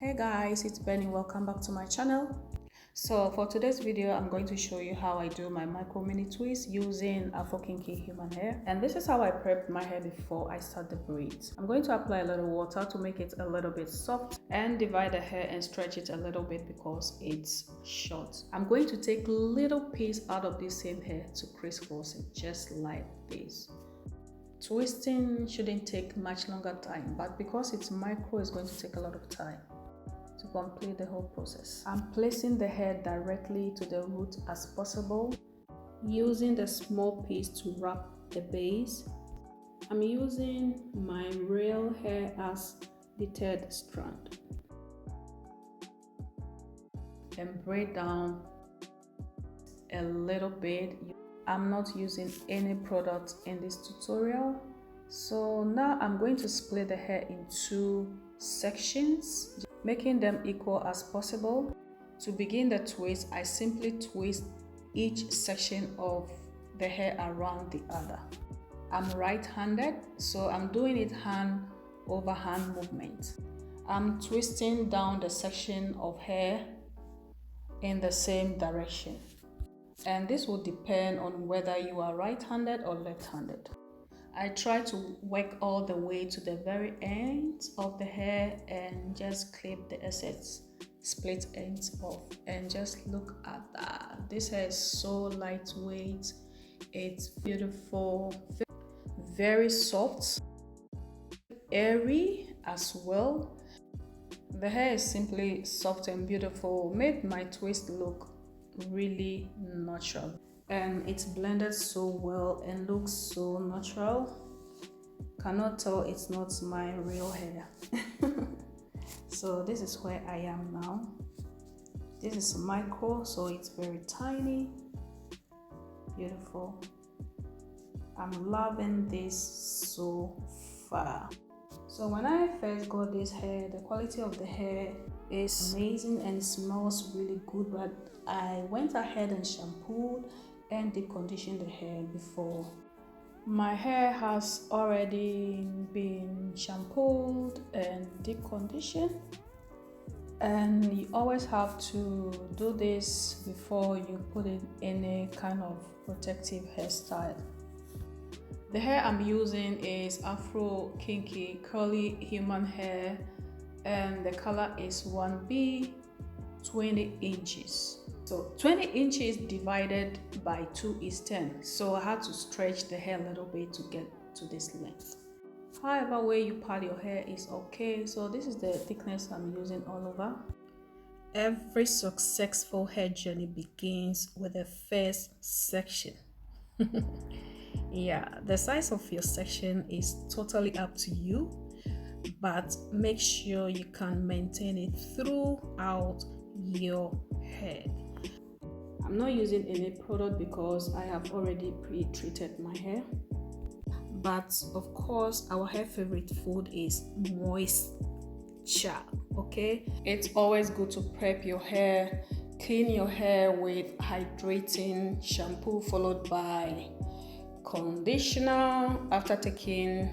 Hey guys, it's Benny. Welcome back to my channel. So for today's video, I'm going to show you how I do my micro mini twist using Afro Kinky human hair. And this is how I prepped my hair before I start the braids. I'm going to apply a little water to make it a little bit soft and divide the hair and stretch it a little bit because it's short. I'm going to take little piece out of this same hair to crisscross it just like this. Twisting shouldn't take much longer time, but because it's micro, it's going to take a lot of time to complete the whole process. I'm placing the hair directly to the root as possible, using the small piece to wrap the base. I'm using my real hair as the third strand and braid down a little bit. I'm not using any product in this tutorial. So now I'm going to split the hair in two sections, making them equal as possible. To begin the twist, I simply twist each section of the hair around the other. I'm right-handed, so I'm doing it hand over hand movement. I'm twisting down the section of hair in the same direction. And this will depend on whether you are right-handed or left-handed. I try to work all the way to the very end of the hair and just clip the excess split ends off. And just look at that. This hair is so lightweight. It's beautiful, very soft, airy as well. The hair is simply soft and beautiful. Made my twist look really natural, and it's blended so well and looks so natural. Cannot tell it's not my real hair. So this is where I am now. This is micro, so it's very tiny. Beautiful. I'm loving this so far. So when I first got this hair, the quality of the hair is amazing and it smells really good, but I went ahead and shampooed and deep conditioned the hair before. My hair has already been shampooed and deep conditioned, and you always have to do this before you put in any kind of protective hairstyle. The hair I'm using is Afro Kinky curly human hair, and the color is 1B, 20 inches. So 20 inches divided by 2 is 10. So I had to stretch the hair a little bit to get to this length. However way you part your hair is okay. So this is the thickness I'm using all over. Every successful hair journey begins with the first section. Yeah, the size of your section is totally up to you, but make sure you can maintain it throughout your hair. I'm not using any product because I have already pre-treated my hair, but of course our hair favorite food is moisture. Okay, it's always good to prep your hair, clean your hair with hydrating shampoo followed by conditioner. After taking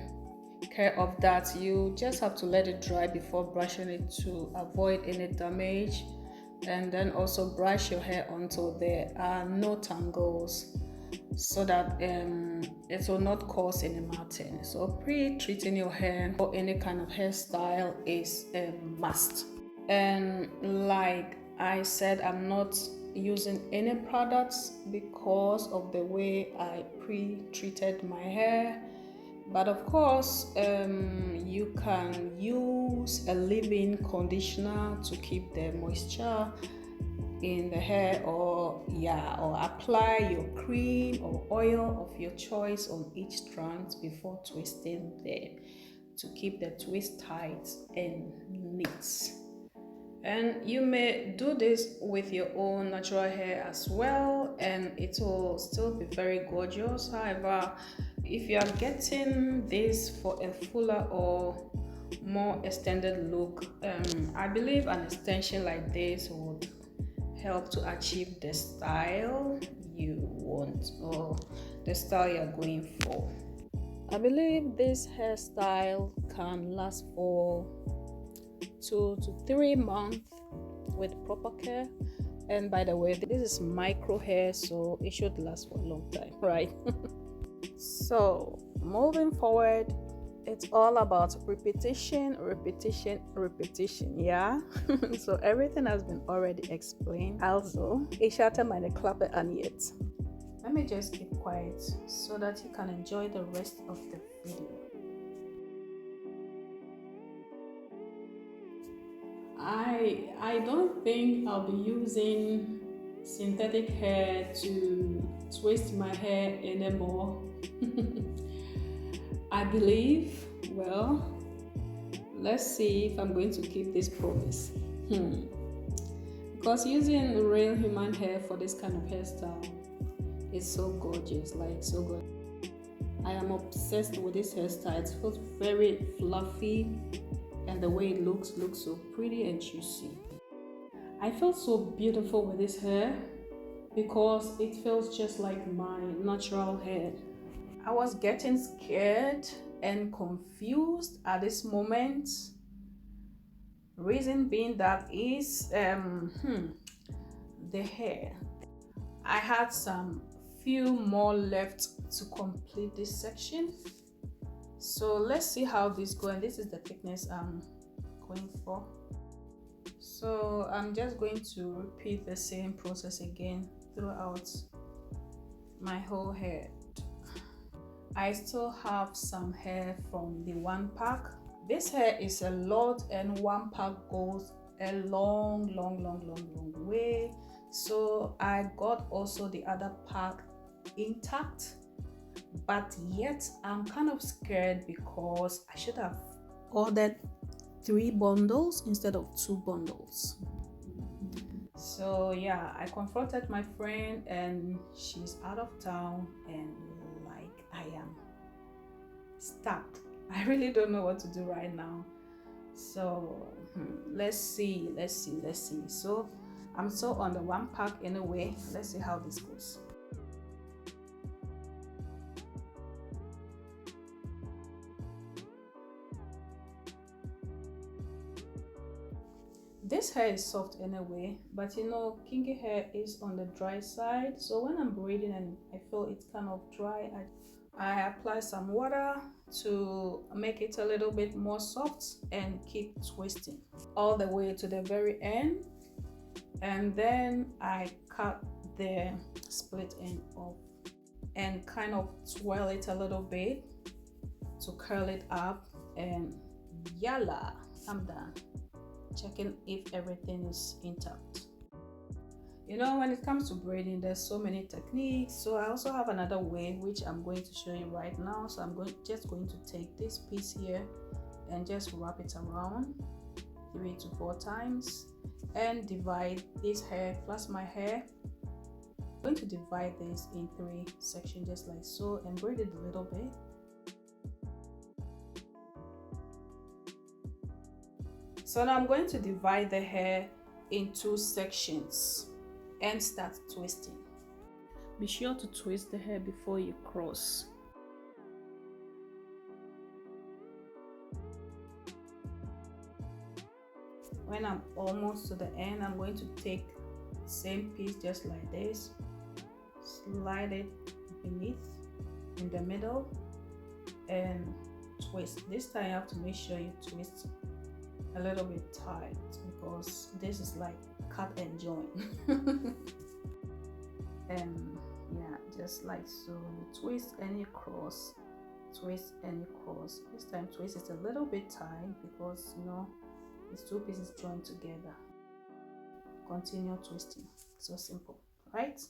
care of that, you just have to let it dry before brushing it to avoid any damage, and then also brush your hair until there are no tangles so that it will not cause any matting. So pre-treating your hair for any kind of hairstyle is a must. And like I said, I'm not using any products because of the way I pre-treated my hair, but of course you can use a leave-in conditioner to keep the moisture in the hair, or apply your cream or oil of your choice on each strand before twisting them to keep the twist tight and neat. And you may do this with your own natural hair as well, and it will still be very gorgeous. However, if you are getting this for a fuller or more extended look, I believe an extension like this would help to achieve the style you want or the style you're going for. I believe this hairstyle can last for 2 to 3 months with proper care. And by the way, this is micro hair, so it should last for a long time, right? So moving forward, it's all about repetition, repetition, repetition. Yeah. So everything has been already explained. Also, ich hatte meine Klappe an jetzt. Let me just keep quiet so that you can enjoy the rest of the video. I don't think I'll be using synthetic hair to twist my hair anymore. I believe, well, let's see if I'm going to keep this promise. Because using real human hair for this kind of hairstyle is so gorgeous, like so good. I am obsessed with this hairstyle. It feels very fluffy, and the way it looks so pretty and juicy. I feel so beautiful with this hair because it feels just like my natural hair. I was getting scared and confused at this moment. Reason being that is the hair. I had some few more left to complete this section. So let's see how this goes. And this is the thickness I'm going for. So I'm just going to repeat the same process again throughout my whole hair. I still have some hair from the one pack. This hair is a lot, and one pack goes a long way. So I got also the other pack intact, but yet I'm kind of scared because I should have ordered 3 bundles instead of 2 bundles. So yeah, I confronted my friend and she's out of town, and like I am stuck. I really don't know what to do right now. So let's see. So I'm still on the one pack anyway. Let's see how this goes. This hair is soft anyway, but you know, kinky hair is on the dry side. So when I'm braiding and I feel it's kind of dry, I apply some water to make it a little bit more soft and keep twisting all the way to the very end. And then I cut the split end off and kind of twirl it a little bit to curl it up, and yalla, I'm done. Checking if everything is intact. You know, when it comes to braiding, there's so many techniques. So I also have another way which I'm going to show you right now. So I'm just going to take this piece here and just wrap it around 3 to 4 times and divide this hair plus my hair. I'm going to divide this in 3 sections just like so and braid it a little bit. So now I'm going to divide the hair in 2 sections and start twisting. Be sure to twist the hair before you cross. When I'm almost to the end, I'm going to take the same piece just like this, slide it beneath in the middle and twist. This time you have to make sure you twist a little bit tight because this is like cut and join. And yeah, just like so, you twist and you cross, twist and you cross. This time twist it a little bit tight because you know these 2 pieces join together. Continue twisting. So simple, right?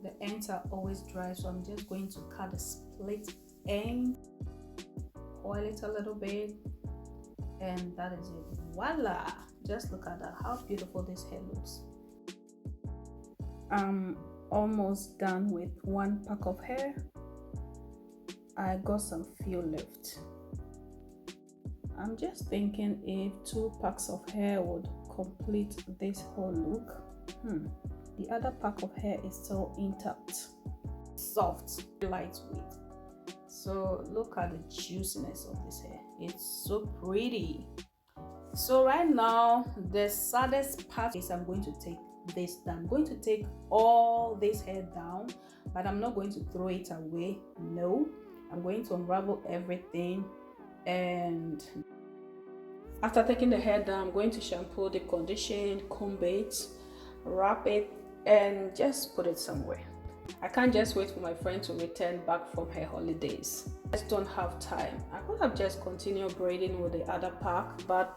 The ends are always dry, so I'm just going to cut a split end, coil it a little bit, and that is it. Voila! Just look at that, how beautiful this hair looks. I'm almost done with 1 pack of hair. I got some few left. I'm just thinking if 2 packs of hair would complete this whole look. The other pack of hair is still intact, soft, lightweight. So look at the juiciness of this hair. It's so pretty. So right now, the saddest part is I'm going to take this down. I'm going to take all this hair down, but I'm not going to throw it away. No, I'm going to unravel everything, and after taking the hair down, I'm going to shampoo, deep condition, comb it, wrap it, and just put it somewhere. I can't just wait for my friend to return back from her holidays. I just don't have time. I could have just continued braiding with the other pack, but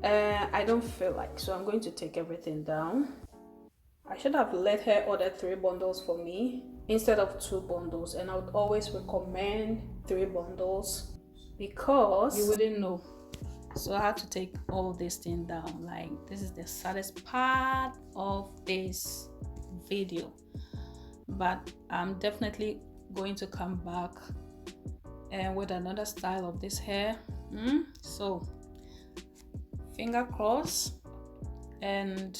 I don't feel like, so I'm going to take everything down. I should have let her order 3 bundles for me instead of 2 bundles, and I would always recommend 3 bundles because you wouldn't know. So I had to take all this thing down. Like, this is the saddest part of this video, but I'm definitely going to come back and with another style of this hair. So finger crossed, and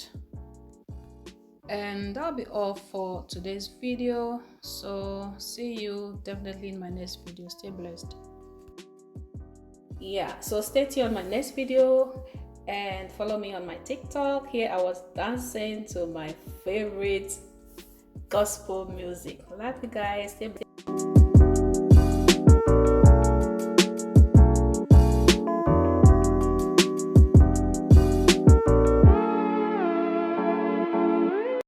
that'll be all for today's video. So see you definitely in my next video. Stay blessed. Yeah, so stay tuned on my next video and follow me on my TikTok. Here I was dancing to my favorite gospel music. Love you guys. Stay blessed.